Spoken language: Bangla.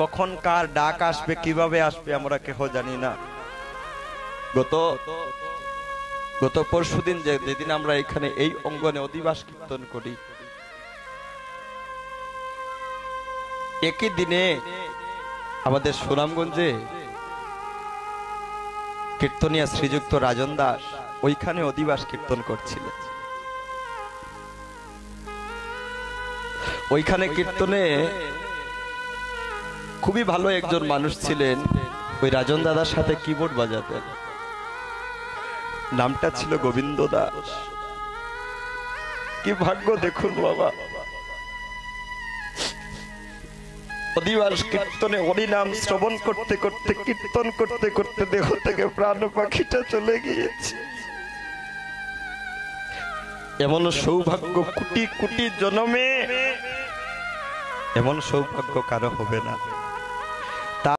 কখন কার ডাক আসবে, কিভাবে আসবে আমরা কেহ জানি না। গত পরশুদিন যেদিন আমরা এখানে এই অঙ্গনে অধিবাস কীর্তন করি, একই দিনে আমাদের সুনামগঞ্জে কীর্তনিয়া শ্রীযুক্ত রাজন দাস ওইখানে অধিবাস কীর্তন করছিলেন। ওইখানে কীর্তনে খুবই ভালো একজন মানুষ ছিলেন, ওই রাজন দাদার সাথে কিবোর্ড বাজাতেন, নামটা ছিল গোবিন্দ দাস। কি ভাগ্য দেখুন বাবা, অধিবাস কীর্তনে হরিনাম শ্রবণ করতে করতে, কীর্তন করতে করতে দেহ থেকে প্রাণ পাখিটা চলে গিয়েছে। এমন সৌভাগ্য কোটি কোটি জন্মে এমন সৌভাগ্য কারো হবে না।